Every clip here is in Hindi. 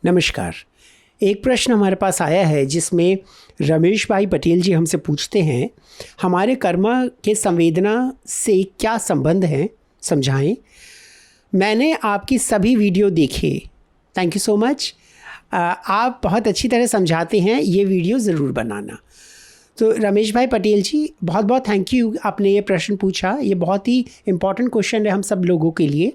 नमस्कार। एक प्रश्न हमारे पास आया है जिसमें रमेश भाई पटेल जी हमसे पूछते हैं, हमारे कर्म के संवेदना से क्या संबंध है, समझाएं। मैंने आपकी सभी वीडियो देखे, थैंक यू सो मच। आप बहुत अच्छी तरह समझाते हैं, ये वीडियो ज़रूर बनाना। तो रमेश भाई पटेल जी, बहुत बहुत थैंक यू, आपने ये प्रश्न पूछा। ये बहुत ही इम्पॉर्टेंट क्वेश्चन है हम सब लोगों के लिए।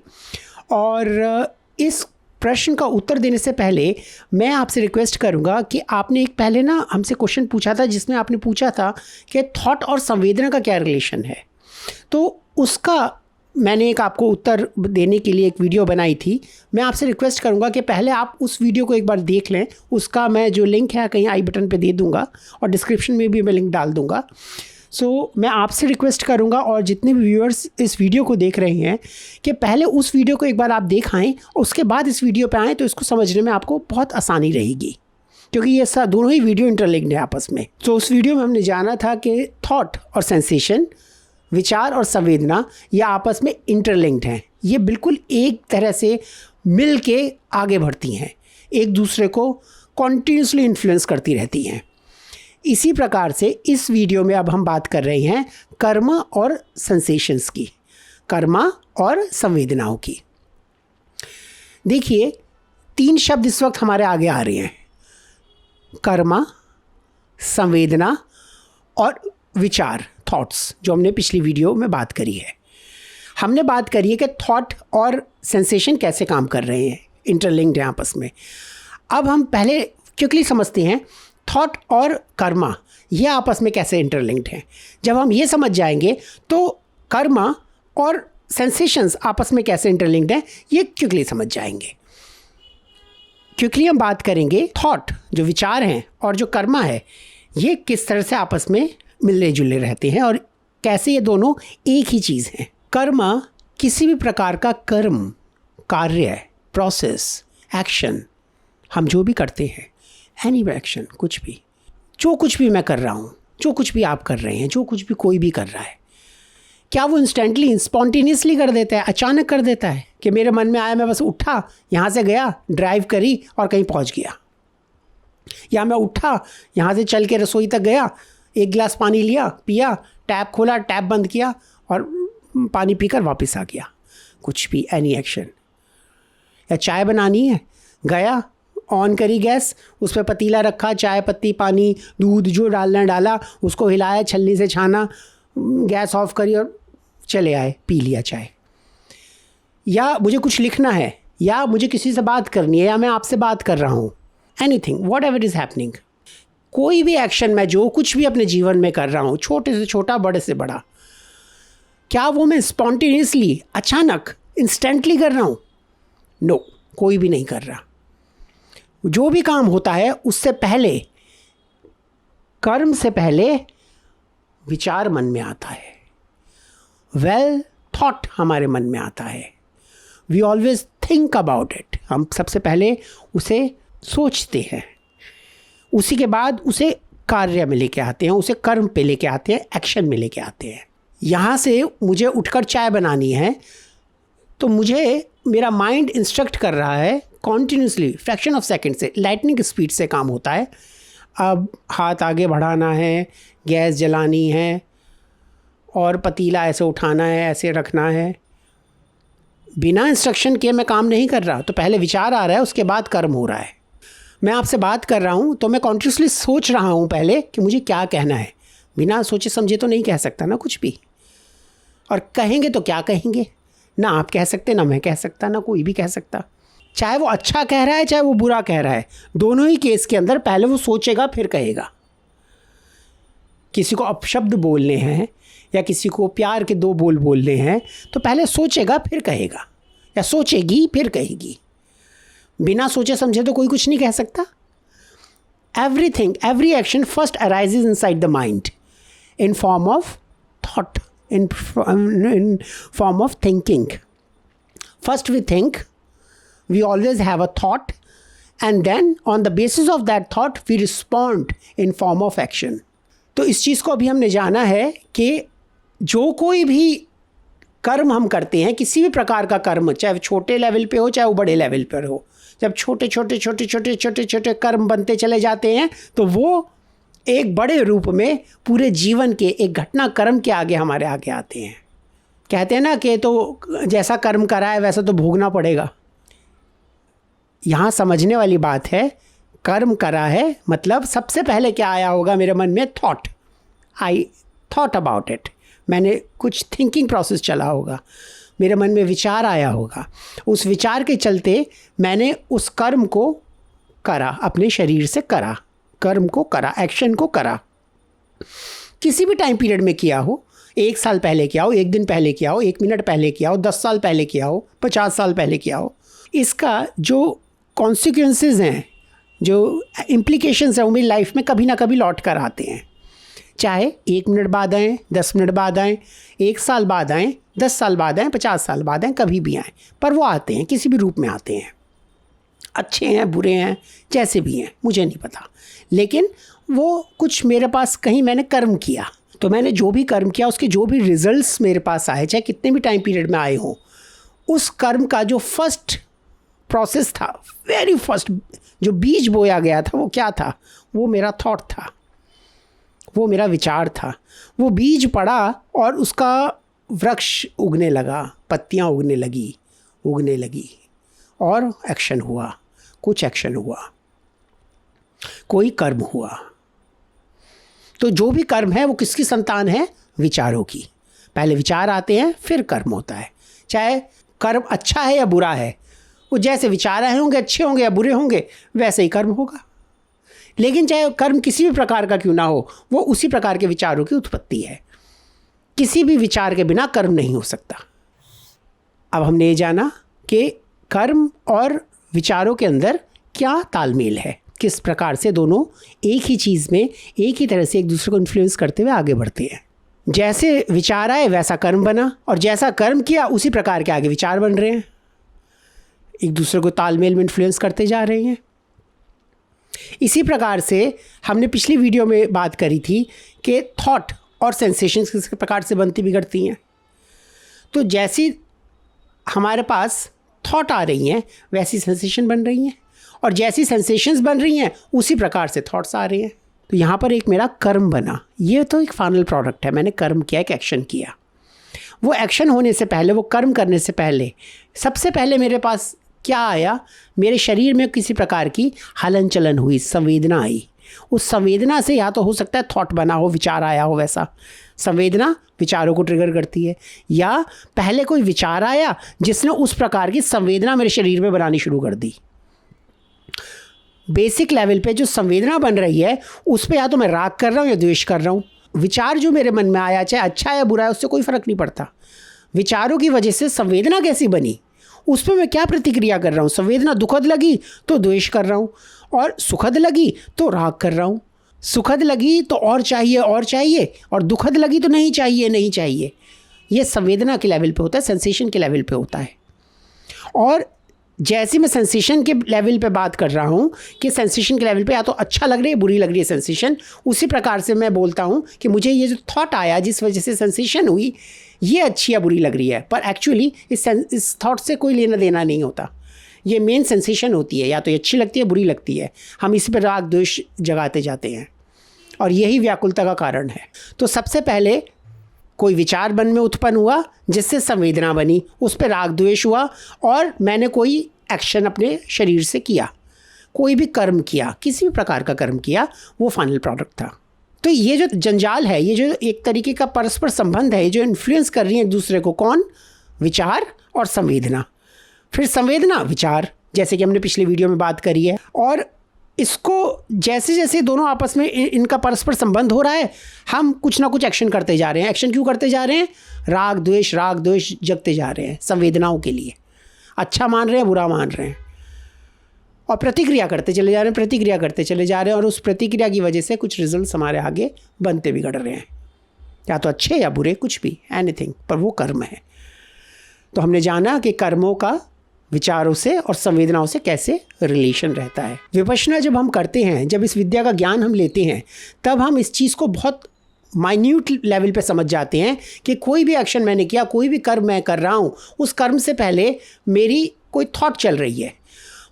और इस प्रश्न का उत्तर देने से पहले मैं आपसे रिक्वेस्ट करूंगा कि आपने एक पहले ना हमसे क्वेश्चन पूछा था जिसमें आपने पूछा था कि थॉट और संवेदना का क्या रिलेशन है। तो उसका मैंने एक आपको उत्तर देने के लिए एक वीडियो बनाई थी। मैं आपसे रिक्वेस्ट करूंगा कि पहले आप उस वीडियो को एक बार देख लें। उसका मैं जो लिंक है कहीं आई बटन पे दे दूंगा और डिस्क्रिप्शन में भी मैं लिंक डाल दूंगा। मैं आपसे रिक्वेस्ट करूंगा और जितने भी व्यूअर्स इस वीडियो को देख रहे हैं कि पहले उस वीडियो को एक बार आप देखाएं और उसके बाद इस वीडियो पे आएँ, तो इसको समझने में आपको बहुत आसानी रहेगी, क्योंकि ये दोनों ही वीडियो इंटरलिंक्ड है आपस में। तो उस वीडियो में हमने जाना था कि थॉट और सेंसेशन, विचार और संवेदना, ये आपस में इंटरलिंक्ड हैं। ये बिल्कुल एक तरह से मिल के आगे बढ़ती हैं, एक दूसरे को कॉन्टीन्यूसली इन्फ्लुएंस करती रहती हैं। इसी प्रकार से इस वीडियो में अब हम बात कर रहे हैं कर्म और सेंसेशंस की, कर्मा और संवेदनाओं की। देखिए, 3 शब्द इस वक्त हमारे आगे आ रहे हैं, कर्मा, संवेदना और विचार, थॉट्स, जो हमने पिछली वीडियो में बात करी है। हमने बात करी है कि थॉट और सेंसेशन कैसे काम कर रहे हैं, इंटरलिंक्ड हैं आपस में। अब हम पहले क्विकली समझते हैं थॉट और कर्मा ये आपस में कैसे इंटरलिंक्ड हैं। जब हम ये समझ जाएंगे तो कर्मा और सेंसेशंस आपस में कैसे इंटरलिंक्ड हैं ये क्विकली समझ जाएंगे। क्विकली हम बात करेंगे थॉट, जो विचार हैं, और जो कर्मा है, ये किस तरह से आपस में मिलने जुलने रहते हैं और कैसे ये दोनों एक ही चीज़ हैं। कर्मा किसी भी प्रकार का कर्म, कार्य, प्रोसेस, एक्शन, हम जो भी करते हैं, एनी एक्शन, कुछ भी, जो कुछ भी मैं कर रहा हूँ, जो कुछ भी आप कर रहे हैं, जो कुछ भी कोई भी कर रहा है, क्या वो इंस्टेंटली, स्पॉन्टेनियसली कर देता है, अचानक कर देता है कि मेरे मन में आया, मैं बस उठा, यहाँ से गया, ड्राइव करी और कहीं पहुँच गया, या मैं उठा, यहाँ से चल के रसोई तक गया, एक गिलास पानी लिया, पिया, टैप खोला, टैप बंद किया और पानी पीकर वापस आ गया, कुछ भी, एनी एक्शन। या चाय बनानी है, गया, ऑन करी गैस, उस पर पतीला रखा, चाय पत्ती, पानी, दूध जो डालना डाला, उसको हिलाया, छलनी से छाना, गैस ऑफ करी और चले आए, पी लिया चाय। या मुझे कुछ लिखना है, या मुझे किसी से बात करनी है, या मैं आपसे बात कर रहा हूँ, anything, what ever is happening, कोई भी एक्शन मैं जो कुछ भी अपने जीवन में कर रहा हूँ, छोटे से छोटा, बड़े से बड़ा, क्या वो मैं स्पॉन्टेनियसली, अचानक, इंस्टेंटली कर रहा हूँ? नो, कोई भी नहीं कर रहा। जो भी काम होता है उससे पहले, कर्म से पहले विचार मन में आता है, वेल थॉट हमारे मन में आता है, we always think about it, हम सबसे पहले उसे सोचते हैं, उसी के बाद उसे कार्य में लेके आते हैं, उसे कर्म पे लेके आते हैं, एक्शन में लेके आते हैं। यहाँ से मुझे उठकर चाय बनानी है, तो मुझे मेरा माइंड इंस्ट्रक्ट कर रहा है कॉन्टीन्यूसली, फ्रैक्शन ऑफ सेकंड से, लाइटनिंग स्पीड से काम होता है। अब हाथ आगे बढ़ाना है, गैस जलानी है और पतीला ऐसे उठाना है, ऐसे रखना है, बिना इंस्ट्रक्शन के मैं काम नहीं कर रहा। तो पहले विचार आ रहा है, उसके बाद कर्म हो रहा है। मैं आपसे बात कर रहा हूँ तो मैं कॉन्शियसली सोच रहा हूँ पहले कि मुझे क्या कहना है। बिना सोचे समझे तो नहीं कह सकता ना कुछ भी, और कहेंगे तो क्या कहेंगे, ना आप कह सकते, ना मैं कह सकता, ना कोई भी कह सकता। चाहे वो अच्छा कह रहा है, चाहे वो बुरा कह रहा है, दोनों ही केस के अंदर पहले वो सोचेगा फिर कहेगा। किसी को अपशब्द बोलने हैं या किसी को प्यार के 2 बोल बोलने हैं तो पहले सोचेगा फिर कहेगा, या सोचेगी फिर कहेगी। बिना सोचे समझे तो कोई कुछ नहीं कह सकता। Everything, every action first arises inside the mind in form of thought, in form of thinking. First we think, we always have a thought, and then on the basis of that thought we respond in form of action. तो इस चीज़ को अभी हमने जाना है कि जो कोई भी कर्म हम करते हैं, किसी भी प्रकार का कर्म, चाहे वो छोटे लेवल पे हो चाहे वो बड़े लेवल पर हो, जब छोटे छोटे छोटे छोटे छोटे छोटे कर्म बनते चले जाते हैं तो वो एक बड़े रूप में पूरे जीवन के एक घटनाक्रम के आगे हमारे आगे आते हैं। कहते हैं ना कि तो जैसा कर्म करा है वैसा तो भोगना पड़ेगा। यहाँ समझने वाली बात है, कर्म करा है मतलब सबसे पहले क्या आया होगा मेरे मन में? Thought. I thought about it. मैंने कुछ थिंकिंग प्रोसेस चला होगा, मेरे मन में विचार आया होगा, उस विचार के चलते मैंने उस कर्म को करा, अपने शरीर से करा, कर्म को करा, एक्शन को करा। किसी भी टाइम पीरियड में किया हो, 1 साल पहले किया हो, 1 दिन पहले किया हो, 1 मिनट पहले किया हो, 10 साल पहले किया हो, 50 साल पहले किया हो, इसका जो कॉन्सिक्वेंसेस हैं, जो इम्प्लीकेशंस हैं वो मेरी लाइफ में कभी ना कभी लौट कर आते हैं। चाहे 1 मिनट बाद आएँ, 10 मिनट बाद आएँ, 1 साल बाद आएँ, 10 साल बाद आएँ, 50 साल बाद आएँ, कभी भी आएँ, पर वो आते हैं, किसी भी रूप में आते हैं। अच्छे हैं, बुरे हैं, जैसे भी हैं, मुझे नहीं पता, लेकिन वो कुछ मेरे पास कहीं मैंने कर्म किया, तो मैंने जो भी कर्म किया उसके जो भी रिजल्ट्स मेरे पास आए, चाहे कितने भी टाइम पीरियड में आए हों, उस कर्म का जो फर्स्ट प्रोसेस था, वेरी फर्स्ट जो बीज बोया गया था, वो क्या था? वो मेरा थॉट था, वो मेरा विचार था। वो बीज पड़ा और उसका वृक्ष उगने लगा, पत्तियाँ उगने लगी और एक्शन हुआ, कुछ एक्शन हुआ, कोई कर्म हुआ। तो जो भी कर्म है वो किसकी संतान है? विचारों की। पहले विचार आते हैं, फिर कर्म होता है। चाहे कर्म अच्छा है या बुरा है, वो जैसे विचार आए होंगे, अच्छे होंगे या बुरे होंगे, वैसे ही कर्म होगा। लेकिन चाहे कर्म किसी भी प्रकार का क्यों ना हो, वो उसी प्रकार के विचारों की उत्पत्ति है। किसी भी विचार के बिना कर्म नहीं हो सकता। अब हमने ये जाना कि कर्म और विचारों के अंदर क्या तालमेल है, किस प्रकार से दोनों एक ही चीज़ में एक ही तरह से एक दूसरे को इन्फ्लुएंस करते हुए आगे बढ़ते हैं। जैसे विचार आए वैसा कर्म बना, और जैसा कर्म किया उसी प्रकार के आगे विचार बन रहे हैं, एक दूसरे को तालमेल में इन्फ्लुएंस करते जा रहे हैं। इसी प्रकार से हमने पिछली वीडियो में बात करी थी कि थॉट और सेंसेशंस किस प्रकार से बनती बिगड़ती हैं। तो जैसी हमारे पास थॉट आ रही हैं वैसी सेंसेशन बन रही हैं, और जैसी सेंसेशंस बन रही हैं उसी प्रकार से थॉट्स आ रहे हैं। तो यहाँ पर एक मेरा कर्म बना, ये तो एक फाइनल प्रोडक्ट है। मैंने कर्म किया, एक एक्शन किया। वो एक्शन होने से पहले, वो कर्म करने से पहले, सबसे पहले मेरे पास क्या आया? मेरे शरीर में किसी प्रकार की हलन चलन हुई, संवेदना आई। उस संवेदना से या तो हो सकता है थॉट बना हो, विचार आया हो। वैसा संवेदना विचारों को ट्रिगर करती है, या पहले कोई विचार आया जिसने उस प्रकार की संवेदना मेरे शरीर में बनानी शुरू कर दी। बेसिक लेवल पे जो संवेदना बन रही है उस पे या तो मैं राग कर रहा हूँ या द्वेष कर रहा हूँ। विचार जो मेरे मन में आया, चाहे अच्छा या बुरा है, उससे कोई फ़र्क नहीं पड़ता। विचारों की वजह से संवेदना कैसी बनी, उस पर मैं क्या प्रतिक्रिया कर रहा हूँ। संवेदना दुखद लगी तो द्वेष कर रहा हूँ, और सुखद लगी तो राग कर रहा हूँ। सुखद लगी तो और चाहिए, और दुखद लगी तो नहीं चाहिए। ये संवेदना के लेवल पे होता है, सेंसेशन के लेवल पे होता है। और जैसे मैं सेंसेशन के लेवल पे बात कर रहा हूँ कि सेंसेशन के लेवल पे या तो अच्छा लग रही है, बुरी लग रही है सेंसेशन, उसी प्रकार से मैं बोलता हूँ कि मुझे ये जो थॉट आया जिस वजह से सेंसेशन हुई, ये अच्छी या बुरी लग रही है। पर एक्चुअली इस थॉट से कोई लेना देना नहीं होता। ये मेन सेंसेशन होती है, या तो ये अच्छी लगती है, बुरी लगती है। हम इसी पर राग द्वेष जगाते जाते हैं, और यही व्याकुलता का कारण है। तो सबसे पहले कोई विचार मन में उत्पन्न हुआ जिससे संवेदना बनी, उस पर राग द्वेष हुआ, और मैंने कोई एक्शन अपने शरीर से किया, कोई भी कर्म किया, किसी भी प्रकार का कर्म किया, वो फाइनल प्रोडक्ट था। तो ये जो जंजाल है, ये जो एक तरीके का परस्पर संबंध है, जो इन्फ्लुएंस कर रही है एक दूसरे को, कौन? विचार और संवेदना। फिर संवेदना, विचार, जैसे कि हमने पिछली वीडियो में बात करी है। और इसको जैसे जैसे दोनों आपस में इनका परस्पर संबंध हो रहा है, हम कुछ ना कुछ एक्शन करते जा रहे हैं। एक्शन क्यों करते जा रहे हैं? राग द्वेष जगते जा रहे हैं संवेदनाओं के लिए। अच्छा मान रहे हैं, बुरा मान रहे हैं, और प्रतिक्रिया करते चले जा रहे हैं, और उस प्रतिक्रिया की वजह से कुछ रिजल्ट्स हमारे आगे बनते बिगड़ रहे हैं, या तो अच्छे या बुरे, कुछ भी, एनीथिंग, पर वो कर्म है। तो हमने जाना कि कर्मों का विचारों से और संवेदनाओं से कैसे रिलेशन रहता है। विपश्यना जब हम करते हैं, जब इस विद्या का ज्ञान हम लेते हैं, तब हम इस चीज़ को बहुत माइन्यूट लेवल पे समझ जाते हैं कि कोई भी एक्शन मैंने किया, कोई भी कर्म मैं कर रहा हूँ, उस कर्म से पहले मेरी कोई थॉट चल रही है।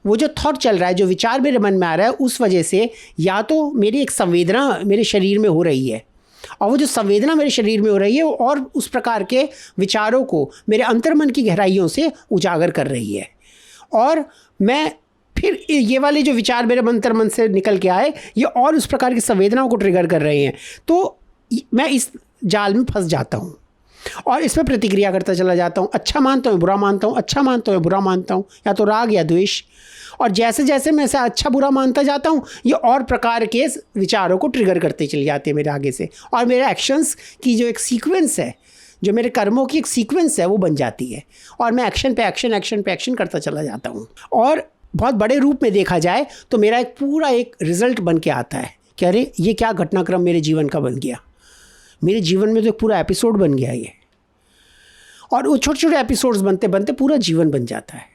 वो जो थॉट चल रहा है, जो विचार मेरे मन में आ रहा है, उस वजह से या तो मेरी एक संवेदना मेरे शरीर में हो रही है, और वो जो संवेदना मेरे शरीर में हो रही है और उस प्रकार के विचारों को मेरे अंतर्मन की गहराइयों से उजागर कर रही है, और मैं फिर ये वाले जो विचार मेरे अंतर्मन से निकल के आए ये और उस प्रकार की संवेदनाओं को ट्रिगर कर रहे हैं। तो मैं इस जाल में फंस जाता हूँ और इसमें प्रतिक्रिया करता चला जाता हूँ। अच्छा मानता हूँ, बुरा मानता हूँ, अच्छा मानता हूँ, बुरा मानता हूँ, या तो राग या द्वेष। और जैसे जैसे मैं इसे अच्छा बुरा मानता जाता हूँ ये और प्रकार के विचारों को ट्रिगर करते चले जाते हैं मेरे आगे से, और मेरे एक्शंस की जो एक सीक्वेंस है, जो मेरे कर्मों की एक सीक्वेंस है वो बन जाती है, और मैं एक्शन पे एक्शन एक्शन पे एक्शन करता चला जाता हूँ। और बहुत बड़े रूप में देखा जाए तो मेरा एक पूरा एक रिजल्ट बन के आता है कि अरे ये क्या घटनाक्रम मेरे जीवन का बन गया, मेरे जीवन में तो एक पूरा एपिसोड बन गया ये। और वो छोटे छोटे एपिसोड्स बनते बनते पूरा जीवन बन जाता है।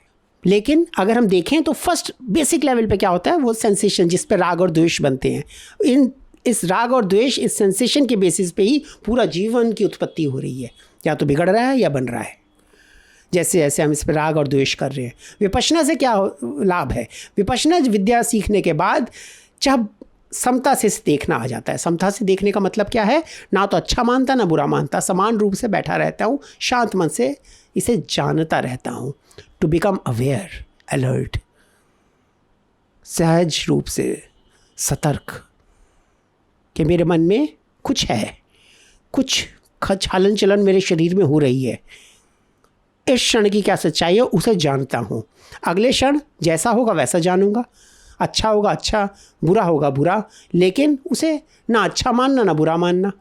लेकिन अगर हम देखें तो फर्स्ट बेसिक लेवल पे क्या होता है, वो सेंसेशन जिस पे राग और द्वेष बनते हैं। इस राग और द्वेष, इस सेंसेशन के बेसिस पे ही पूरा जीवन की उत्पत्ति हो रही है, या तो बिगड़ रहा है या बन रहा है। जैसे जैसे हम इस पर राग और द्वेष कर रहे हैं। विपश्यना से क्या लाभ है, विपश्यना विद्या सीखने के बाद जब समता से देखना आ जाता है। समता से देखने का मतलब क्या है, ना तो अच्छा मानता ना बुरा मानता, समान रूप से बैठा रहता हूँ, शांत मन से इसे जानता रहता हूँ। टू बिकम अवेयर, अलर्ट, सहज रूप से सतर्क कि मेरे मन में कुछ है, कुछ छलन चलन मेरे शरीर में हो रही है। इस क्षण की क्या सच्चाई है उसे जानता हूँ, अगले क्षण जैसा होगा वैसा जानूंगा, अच्छा होगा अच्छा, बुरा होगा बुरा, लेकिन उसे ना अच्छा मानना ना बुरा मानना।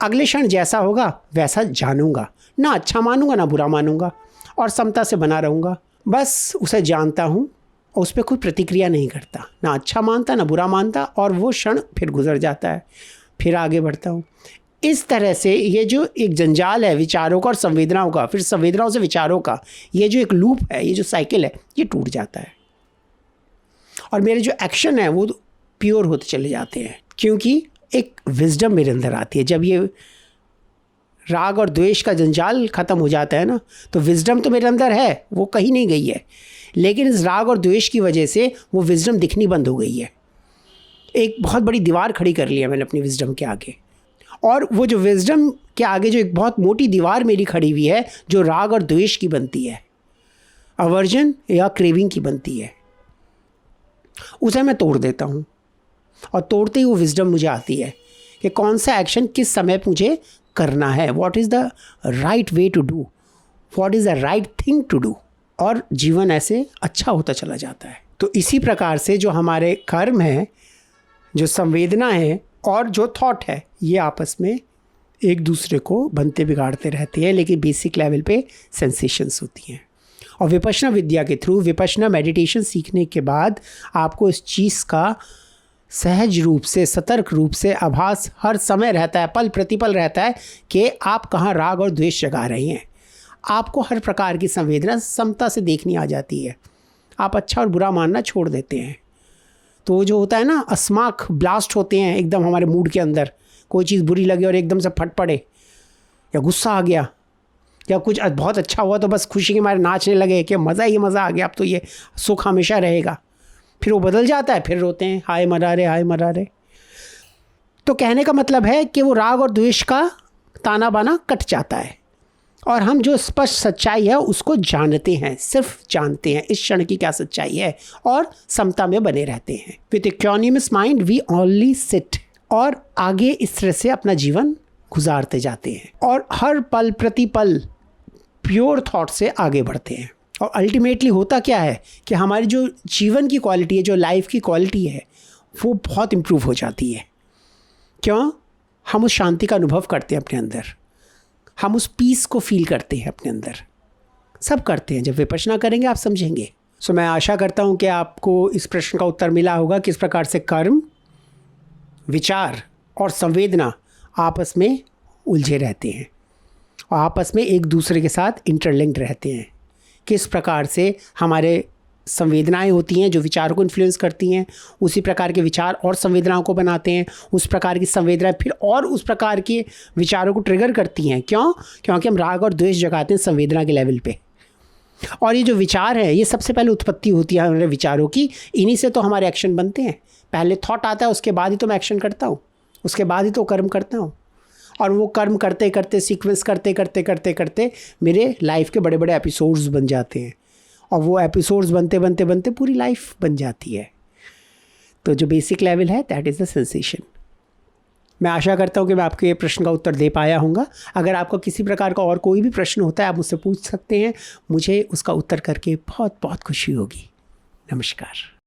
अगले क्षण जैसा होगा वैसा जानूंगा, ना अच्छा मानूंगा ना बुरा मानूंगा, और समता से बना रहूँगा। बस उसे जानता हूँ और उस पर कोई प्रतिक्रिया नहीं करता, ना अच्छा मानता ना बुरा मानता, और वो क्षण फिर गुजर जाता है, फिर आगे बढ़ता हूँ। इस तरह से ये जो एक जंजाल है विचारों का और संवेदनाओं का, फिर संवेदनाओं से विचारों का, ये जो एक लूप है, ये जो साइकिल है, ये टूट जाता है, और मेरे जो एक्शन है वो प्योर होते चले जाते हैं, क्योंकि एक विजडम मेरे अंदर आती है। जब ये राग और द्वेष का जंजाल ख़त्म हो जाता है ना, तो विजडम तो मेरे अंदर है, वो कहीं नहीं गई है, लेकिन इस राग और द्वेष की वजह से वो विजडम दिखनी बंद हो गई है। एक बहुत बड़ी दीवार खड़ी कर लिया मैंने अपनी विजडम के आगे, और वो जो विजडम के आगे जो एक बहुत मोटी दीवार मेरी खड़ी हुई है, जो राग और द्वेष की बनती है, अवर्जन या क्रेविंग की बनती है, उसे मैं तोड़ देता हूँ। और तोड़ते ही वो विजडम मुझे आती है कि कौन सा एक्शन किस समय मुझे करना है, what is the right way to do, what is the right thing to do, और जीवन ऐसे अच्छा होता चला जाता है। तो इसी प्रकार से जो हमारे कर्म है, जो संवेदना है और जो थॉट है, ये आपस में एक दूसरे को बनते बिगाड़ते रहते हैं, लेकिन बेसिक लेवल पे सेंसेशंस होती हैं। और विपश्यना विद्या के थ्रू, विपश्यना मेडिटेशन सीखने के बाद आपको इस चीज़ का सहज रूप से, सतर्क रूप से आभास हर समय रहता है, पल प्रतिपल रहता है कि आप कहाँ राग और द्वेष जगा रहे हैं। आपको हर प्रकार की संवेदना समता से देखनी आ जाती है, आप अच्छा और बुरा मानना छोड़ देते हैं। तो जो होता है ना, अस्माक ब्लास्ट होते हैं एकदम हमारे मूड के अंदर, कोई चीज़ बुरी लगे और एकदम से फट पड़े, या गुस्सा आ गया, या कुछ बहुत अच्छा हुआ तो बस खुशी के मारे नाचने लगे कि मज़ा ही मज़ा आ गया, अब तो ये सुख हमेशा रहेगा। फिर वो बदल जाता है, फिर रोते हैं, हाय मरा रे हाय मरा रे। तो कहने का मतलब है कि वो राग और द्वेष का ताना बाना कट जाता है, और हम जो स्पष्ट सच्चाई है उसको जानते हैं, सिर्फ जानते हैं इस क्षण की क्या सच्चाई है, और समता में बने रहते हैं। With equanimous mind we only sit, और आगे इस तरह से अपना जीवन गुजारते जाते हैं, और हर पल प्रतिपल प्योर थॉट से आगे बढ़ते हैं। और अल्टीमेटली होता क्या है कि हमारी जो जीवन की क्वालिटी है, जो लाइफ की क्वालिटी है, वो बहुत इम्प्रूव हो जाती है। क्यों? हम उस शांति का अनुभव करते हैं अपने अंदर, हम उस पीस को फील करते हैं अपने अंदर। सब करते हैं, जब विपश्यना करेंगे आप समझेंगे। सो मैं आशा करता हूँ कि आपको इस प्रश्न का उत्तर मिला होगा, किस प्रकार से कर्म, विचार और संवेदना आपस में उलझे रहते हैं और आपस में एक दूसरे के साथ इंटरलिंक्ड रहते हैं। किस प्रकार से हमारे संवेदनाएं होती हैं जो विचारों को इन्फ्लुएंस करती हैं, उसी प्रकार के विचार और संवेदनाओं को बनाते हैं, उस प्रकार की संवेदनाएं फिर और उस प्रकार के विचारों को ट्रिगर करती हैं। क्यों? क्योंकि हम राग और द्वेष जगाते हैं संवेदना के लेवल पे। और ये जो विचार है, ये सबसे पहले उत्पत्ति होती है हमारे विचारों की, इन्हीं से तो हमारे एक्शन बनते हैं। पहले थॉट आता है, उसके बाद ही तो मैं एक्शन करता हूँ, उसके बाद ही तो कर्म करता हूँ। और वो कर्म करते करते, सीक्वेंस करते करते करते करते मेरे लाइफ के बड़े बड़े एपिसोड्स बन जाते हैं, और वो एपिसोड्स बनते बनते बनते पूरी लाइफ बन जाती है। तो जो बेसिक लेवल है, दैट इज़ द सेंसेशन। मैं आशा करता हूँ कि मैं आपके प्रश्न का उत्तर दे पाया हूँगा। अगर आपको किसी प्रकार का और कोई भी प्रश्न होता है, आप मुझसे पूछ सकते हैं। मुझे उसका उत्तर करके बहुत बहुत खुशी होगी। नमस्कार।